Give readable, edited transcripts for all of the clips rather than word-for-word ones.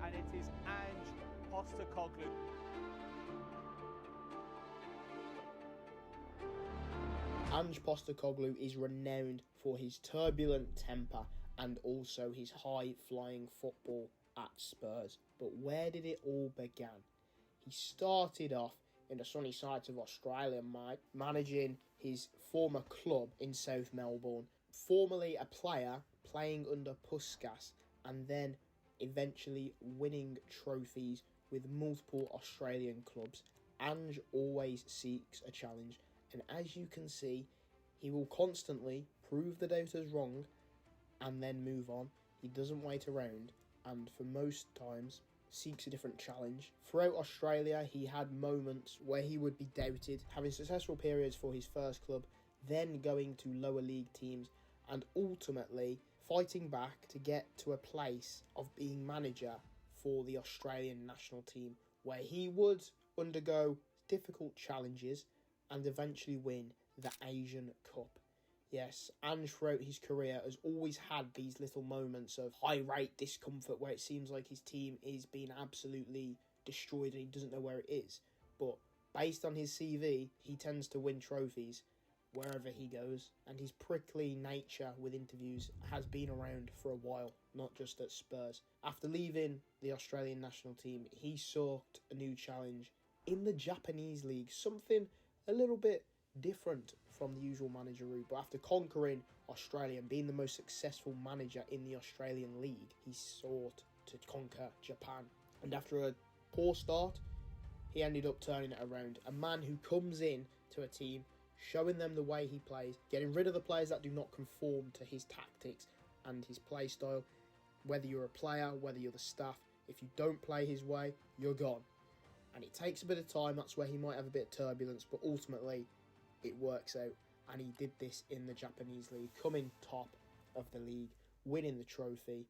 and it is Ange Postecoglou. Ange Postecoglou is renowned for his turbulent temper and also his high-flying football at Spurs. But where did it all begin? He started off in the sunny sides of Australia, managing his former club in South Melbourne, formerly a player playing under Puskas, and then eventually winning trophies with multiple Australian clubs. Ange always seeks a challenge, and as you can see, he will constantly prove the doubters wrong and then move on. He doesn't wait around, and for most times seeks a different challenge. Throughout Australia, he had moments where he would be doubted, having successful periods for his first club, then going to lower league teams, and ultimately fighting back to get to a place of being manager for the Australian national team, where he would undergo difficult challenges and eventually win the Asian Cup. Yes, Ange throughout his career has always had these little moments of high-rate discomfort where it seems like his team is being absolutely destroyed and he doesn't know where it is. But based on his CV, he tends to win trophies wherever he goes, and his prickly nature with interviews has been around for a while, not just at Spurs. After leaving the Australian national team, he sought a new challenge in the Japanese league, something a little bit different from the usual manager route. But after conquering Australia and being the most successful manager in the Australian league, he sought to conquer Japan. And after a poor start, he ended up turning it around. A man who comes in to a team, showing them the way he plays, getting rid of the players that do not conform to his tactics and his play style. Whether you're a player, whether you're the staff, if you don't play his way, you're gone. And it takes a bit of time, that's where he might have a bit of turbulence, but ultimately it works out. And he did this in the Japanese league, coming top of the league, winning the trophy,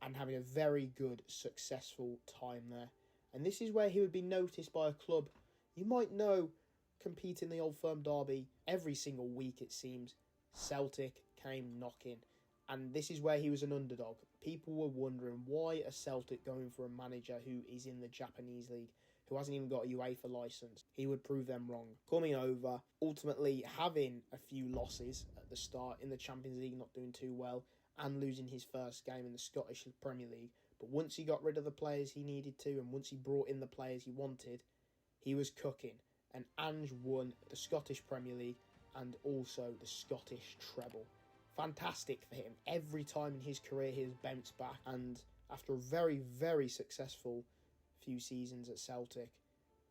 and having a very good, successful time there. And this is where he would be noticed by a club you might know compete in the Old Firm derby every single week, it seems. Celtic came knocking, and this is where he was an underdog. People were wondering, why are Celtic going for a manager who is in the Japanese league, who hasn't even got a UEFA licence? He would prove them wrong. Coming over, ultimately having a few losses at the start in the Champions League, not doing too well, and losing his first game in the Scottish Premier League. But once he got rid of the players he needed to, and once he brought in the players he wanted, he was cooking. And Ange won the Scottish Premier League and also the Scottish treble. Fantastic for him. Every time in his career he has bounced back, and after a very, very successful few seasons at Celtic,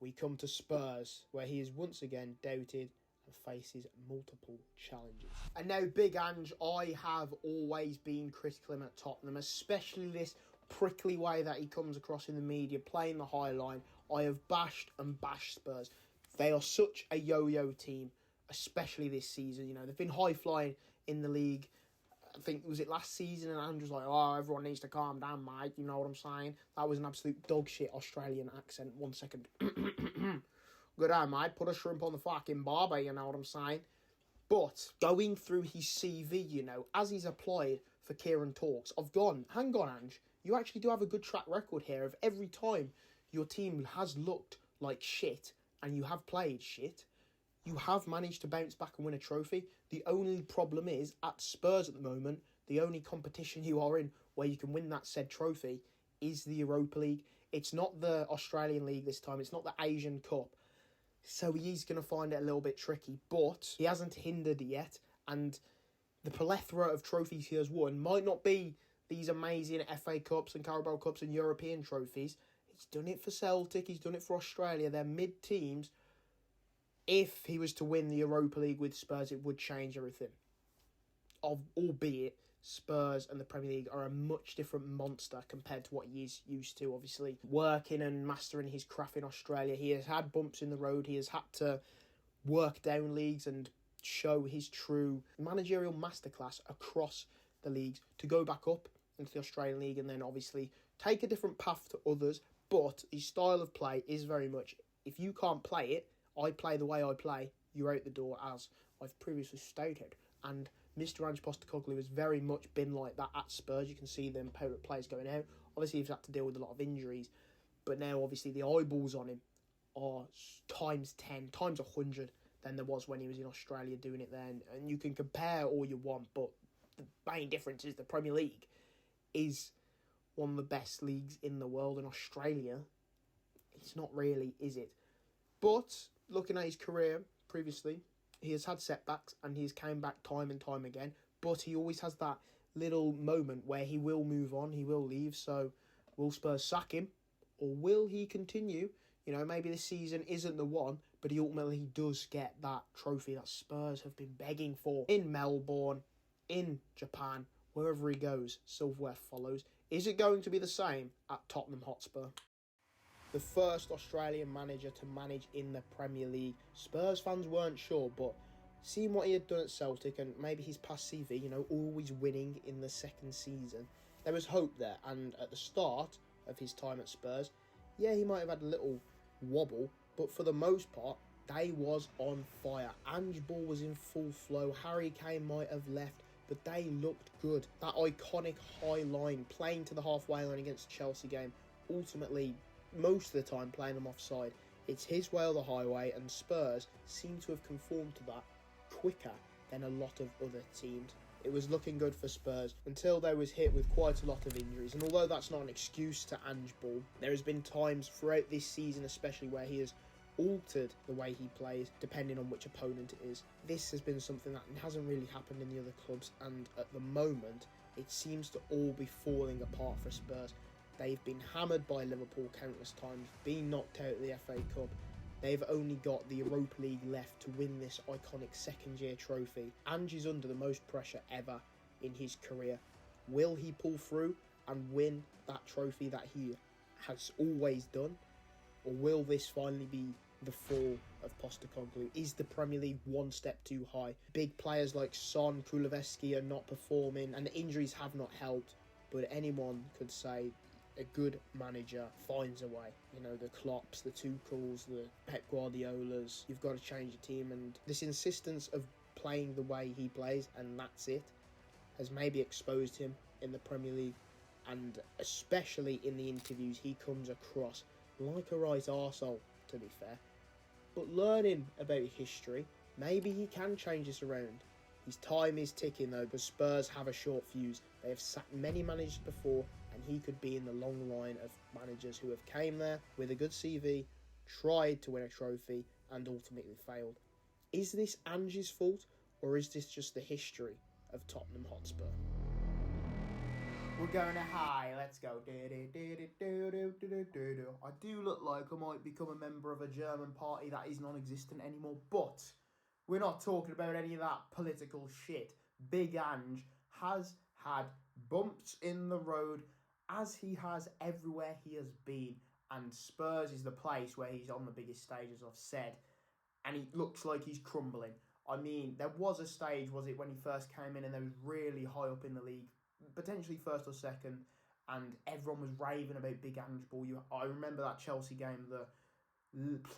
we come to Spurs, where he is once again doubted and faces multiple challenges. And now, Big Ange, I have always been critical of him at Tottenham, especially this prickly way that he comes across in the media, playing the high line. I have bashed and bashed Spurs. They are such a yo-yo team, especially this season. You know, they've been high-flying in the league. I think, was it last season? And Andrew's like, oh, everyone needs to calm down, mate. You know what I'm saying? That was an absolute dog shit Australian accent. 1 second. Good day, mate. Put a shrimp on the fucking barber, you know what I'm saying? But going through his CV, you know, as he's applied for Kieron talks, I've gone, hang on, Ange. You actually do have a good track record here of every time your team has looked like shit and you have played shit, you have managed to bounce back and win a trophy. The only problem is, at Spurs at the moment, the only competition you are in where you can win that said trophy is the Europa League. It's not the Australian League this time. It's not the Asian Cup. So he's going to find it a little bit tricky. But he hasn't hindered yet. And the plethora of trophies he has won might not be these amazing FA Cups and Carabao Cups and European trophies. He's done it for Celtic. He's done it for Australia. They're mid-teams. If he was to win the Europa League with Spurs, it would change everything. Albeit, Spurs and the Premier League are a much different monster compared to what he is used to, obviously. Working and mastering his craft in Australia, he has had bumps in the road. He has had to work down leagues and show his true managerial masterclass across the leagues to go back up into the Australian League and then obviously take a different path to others. But his style of play is very much, if you can't play it, I play the way I play, you're out the door, as I've previously stated. And Mr. Ange Postecoglou has very much been like that at Spurs. You can see them players going out. Obviously, he's had to deal with a lot of injuries, but now obviously the eyeballs on him are times 10, times 100 than there was when he was in Australia doing it then. And you can compare all you want, but the main difference is the Premier League is one of the best leagues in the world, and Australia, it's not really, is it? But looking at his career previously, he has had setbacks and he's came back time and time again, but he always has that little moment where he will move on, he will leave. So will Spurs sack him, or will he continue? You know, maybe this season isn't the one, but he ultimately does get that trophy that Spurs have been begging for in Melbourne, in Japan, wherever he goes, silverware follows. Is it going to be the same at Tottenham Hotspur? The first Australian manager to manage in the Premier League. Spurs fans weren't sure, but seeing what he had done at Celtic and maybe his past CV, you know, always winning in the second season, there was hope there. And at the start of his time at Spurs, yeah, he might have had a little wobble, but for the most part, they was on fire. Ange Ball was in full flow. Harry Kane might have left, but they looked good. That iconic high line, playing to the halfway line against the Chelsea game, ultimately, most of the time, playing them offside. It's his way or the highway, and Spurs seem to have conformed to that quicker than a lot of other teams. It was looking good for Spurs until they was hit with quite a lot of injuries. And although that's not an excuse to Ange Ball, there has been times throughout this season especially where he has altered the way he plays depending on which opponent it is. This has been something that hasn't really happened in the other clubs, and at the moment it seems to all be falling apart for Spurs. They've been hammered by Liverpool countless times, been knocked out of the FA Cup. They've only got the Europa League left to win this iconic second-year trophy. Ange is under the most pressure ever in his career. Will he pull through and win that trophy that he has always done? Or will this finally be the fall of Postecoglou? Is the Premier League one step too high? Big players like Son, Kulusevski are not performing, and the injuries have not helped. But anyone could say a good manager finds a way. You know, the Klopps, the Tuchels, the Pep Guardiolas. You've got to change the team, and this insistence of playing the way he plays and that's it has maybe exposed him in the Premier League, and especially in the interviews he comes across like a right arsehole, to be fair. But learning about history, maybe he can change this around. His time is ticking though, but Spurs have a short fuse. They have sacked many managers before, and he could be in the long line of managers who have came there with a good CV, tried to win a trophy, and ultimately failed. Is this Ange's fault, or is this just the history of Tottenham Hotspur? We're going to high, let's go. I do look like I might become a member of a German party that is non-existent anymore, but we're not talking about any of that political shit. Big Ange has had bumps in the road, as he has everywhere he has been, and Spurs is the place where he's on the biggest stage, as I've said, and he looks like he's crumbling. I mean, there was a stage, was it, when he first came in and they was really high up in the league, potentially first or second, and everyone was raving about Big Ange Ball. I remember that Chelsea game, the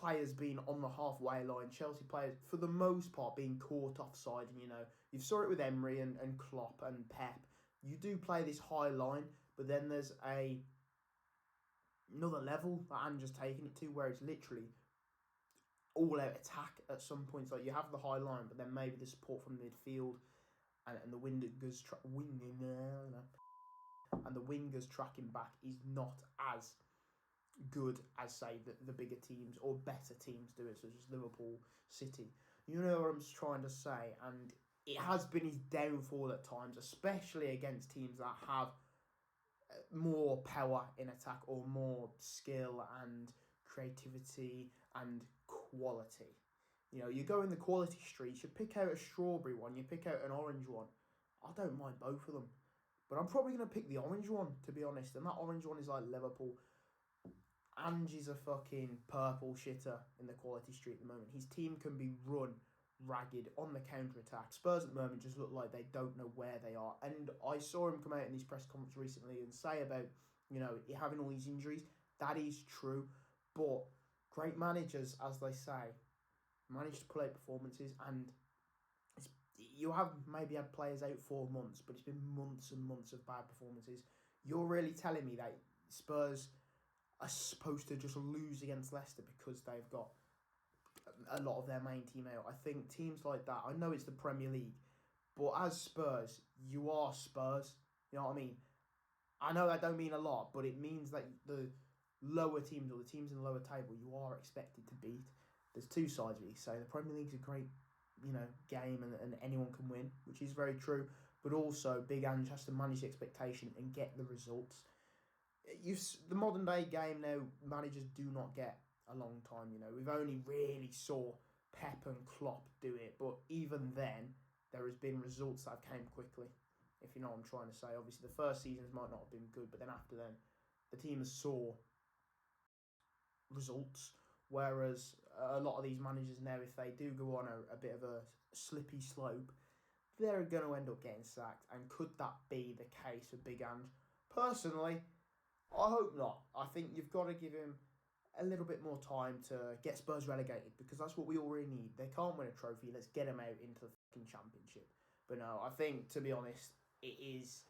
players being on the halfway line, Chelsea players for the most part being caught offside, and you know, you saw it with Emery and Klopp and Pep. You do play this high line, but then there's another level that Ange has taken it to, where it's literally all out attack at some points. Like, you have the high line, but then maybe the support from midfield and the wingers tracking back is not as good as, say, the bigger teams or better teams do it, such as Liverpool, City. You know what I'm trying to say, and it has been his downfall at times, especially against teams that have more power in attack or more skill and creativity and quality. You know, you go in the quality streets, you pick out a strawberry one, you pick out an orange one. I don't mind both of them, but I'm probably going to pick the orange one, to be honest, and that orange one is like Liverpool. Ange is a fucking purple shitter in the quality street at the moment. His team can be run ragged on the counter-attack. Spurs at the moment just look like they don't know where they are. And I saw him come out in his press conference recently and say about, you know, having all these injuries. That is true. But great managers, as they say, manage to pull out performances. And you have maybe had players out 4 months, but it's been months and months of bad performances. You're really telling me that Spurs are supposed to just lose against Leicester because they've got a lot of their main team out? I think teams like that, I know it's the Premier League, but as Spurs, you are Spurs. You know what I mean? I know that don't mean a lot, but it means that the lower teams or the teams in the lower table, you are expected to beat. There's two sides of it. So the Premier League's a great, game and anyone can win, which is very true. But also, Big Ange has to manage the expectation and get the results. The modern day game now, managers do not get a long time. We've only really saw Pep and Klopp do it, but even then, there has been results that have came quickly. If you know what I'm trying to say. Obviously, the first seasons might not have been good, but then after then, the team saw results. Whereas a lot of these managers now, if they do go on a bit of a slippy slope, they're going to end up getting sacked. And could that be the case for Big Ange? Personally, I hope not. I think you've got to give him a little bit more time to get Spurs relegated, because that's what we all really need. They can't win a trophy. Let's get them out into the fucking Championship. But no, I think, to be honest, it is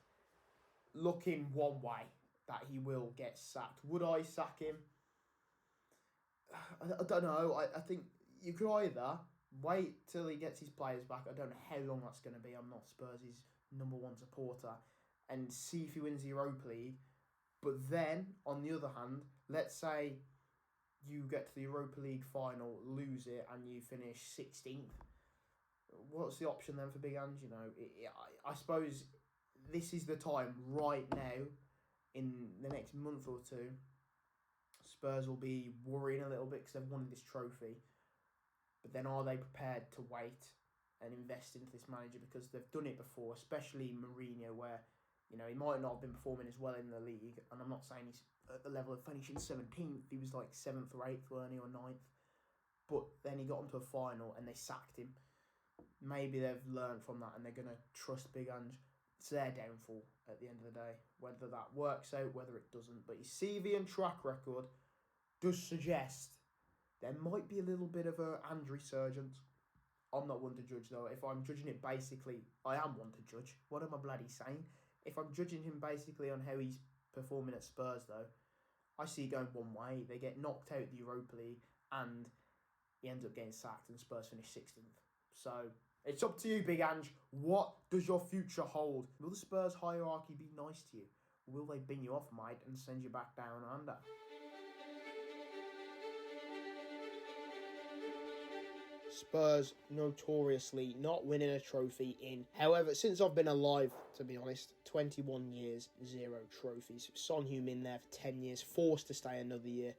looking one way that he will get sacked. Would I sack him? I don't know. I think you could either wait till he gets his players back. I don't know how long that's going to be. I'm not Spurs' number one supporter. And see if he wins the Europa League. But then, on the other hand, let's say you get to the Europa League final, lose it, and you finish 16th. What's the option then for Big Ange? I suppose this is the time right now, in the next month or two, Spurs will be worrying a little bit because they've won this trophy. But then are they prepared to wait and invest into this manager? Because they've done it before, especially Mourinho, where he might not have been performing as well in the league. And I'm not saying he's at the level of finishing 17th. He was like 7th or 8th, weren't he, or 9th. But then he got into a final and they sacked him. Maybe they've learned from that and they're going to trust Big Ange. It's their downfall at the end of the day. Whether that works out, whether it doesn't. But his CV and track record does suggest there might be a little bit of a Ange resurgence. I'm not one to judge, though. If I'm judging it basically, I am one to judge. What am I bloody saying? If I'm judging him basically on how he's performing at Spurs, though, I see it going one way. They get knocked out of the Europa League and he ends up getting sacked and Spurs finish 16th. So it's up to you, Big Ange. What does your future hold? Will the Spurs hierarchy be nice to you? Or will they bin you off, mate, and send you back down under? Spurs notoriously not winning a trophy in, however, since I've been alive, to be honest, 21 years, 0 trophies. Son Heung-min there for 10 years, forced to stay another year,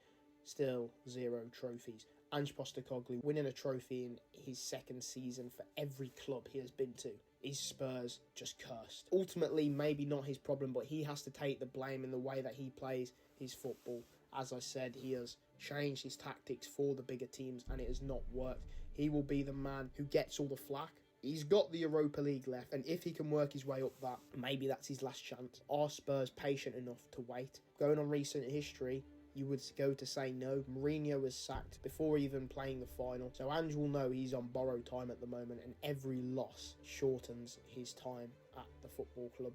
still 0 trophies. Ange Postecoglou winning a trophy in his second season for every club he has been to. Is Spurs just cursed? Ultimately, maybe not his problem, but he has to take the blame in the way that he plays his football. As I said, he has changed his tactics for the bigger teams and it has not worked. He will be the man who gets all the flack. He's got the Europa League left, and if he can work his way up that, maybe that's his last chance. Are Spurs patient enough to wait? Going on recent history, you would go to say no. Mourinho was sacked before even playing the final, so Ange will know he's on borrowed time at the moment, and every loss shortens his time at the football club.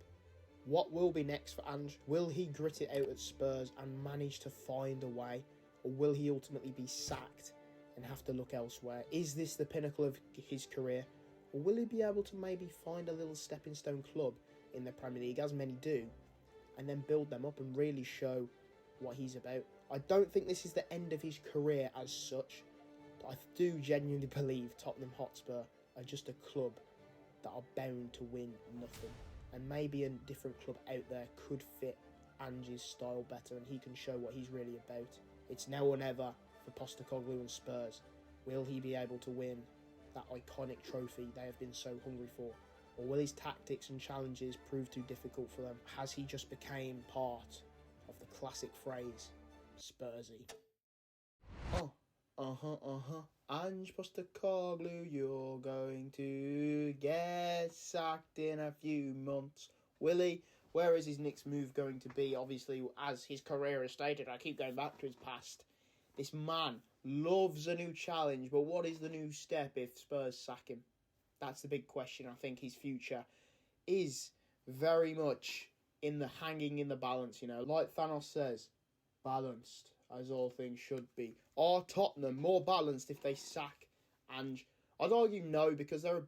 What will be next for Ange? Will he grit it out at Spurs and manage to find a way, or will he ultimately be sacked and have to look elsewhere? Is this the pinnacle of his career, or will he be able to maybe find a little stepping stone club in the Premier League, as many do, and then build them up and really show what he's about? I don't think this is the end of his career as such. I do genuinely believe Tottenham Hotspur are just a club that are bound to win nothing, and maybe a different club out there could fit Ange's style better and he can show what he's really about. It's now or never for Postecoglou and Spurs. Will he be able to win that iconic trophy they have been so hungry for? Or will his tactics and challenges prove too difficult for them? Has he just became part of the classic phrase, Spursy? Ange Postecoglou, you're going to get sacked in a few months. Will he? Where is his next move going to be? Obviously, as his career has stated, I keep going back to his past. This man loves a new challenge, but what is the new step if Spurs sack him? That's the big question. I think his future is very much hanging in the balance, Like Thanos says, balanced, as all things should be. Are Tottenham more balanced if they sack Ange? I'd argue no, because they're a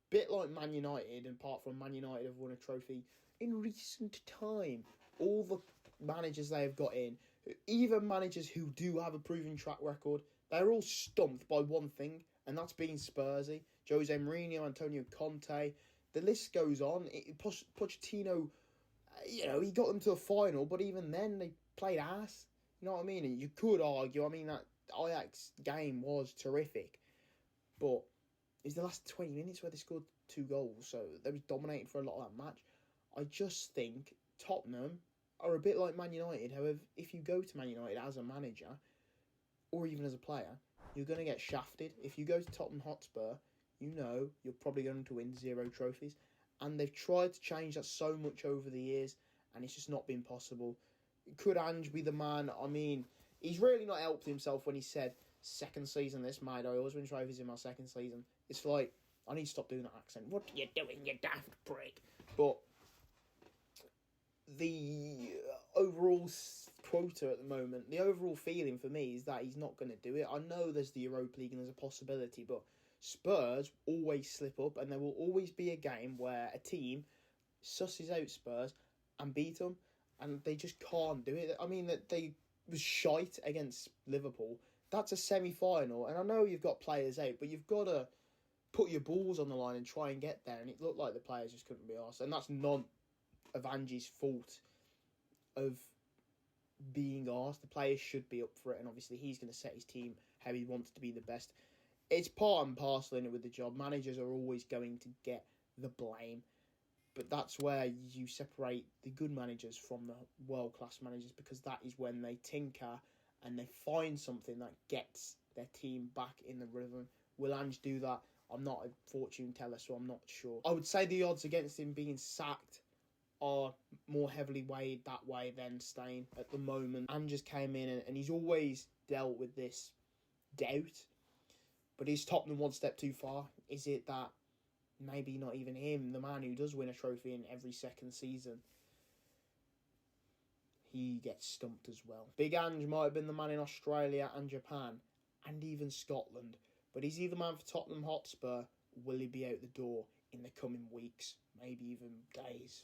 bit like Man United, and apart from Man United have won a trophy in recent time. All the managers they have got in, even managers who do have a proven track record, they're all stumped by one thing, and that's being Spursy. Jose Mourinho, Antonio Conte, the list goes on. Pochettino, he got them to a final, but even then they played ass. You know what I mean? And you could argue, that Ajax game was terrific, but it was the last 20 minutes where they scored 2 goals, so they was dominating for a lot of that match. I just think Tottenham are a bit like Man United. However, if you go to Man United as a manager, or even as a player, you're going to get shafted. If you go to Tottenham Hotspur, you're probably going to win 0 trophies. And they've tried to change that so much over the years, and it's just not been possible. Could Ange be the man? He's really not helped himself when he said, second season this, mate, I always win trophies in my second season. It's like, I need to stop doing that accent. What are you doing, you daft prick? But the overall quota at the moment, the overall feeling for me is that he's not going to do it. I know there's the Europa League and there's a possibility, but Spurs always slip up, and there will always be a game where a team susses out Spurs and beat them, and they just can't do it. That they was shite against Liverpool. That's a semi-final, and I know you've got players out, but you've got to put your balls on the line and try and get there, and it looked like the players just couldn't be arsed, and that's none of Ange's fault of being arsed. The players should be up for it, and obviously he's going to set his team how he wants to be the best. It's part and parcel in it with the job. Managers are always going to get the blame, but that's where you separate the good managers from the world-class managers, because that is when they tinker and they find something that gets their team back in the rhythm. Will Ange do that? I'm not a fortune teller, so I'm not sure. I would say the odds against him being sacked are more heavily weighed that way than staying at the moment. Ange just came in and he's always dealt with this doubt. But is Tottenham one step too far? Is it that maybe not even him, the man who does win a trophy in every second season, he gets stumped as well? Big Ange might have been the man in Australia and Japan and even Scotland, but is he the man for Tottenham Hotspur? Will he be out the door in the coming weeks, maybe even days?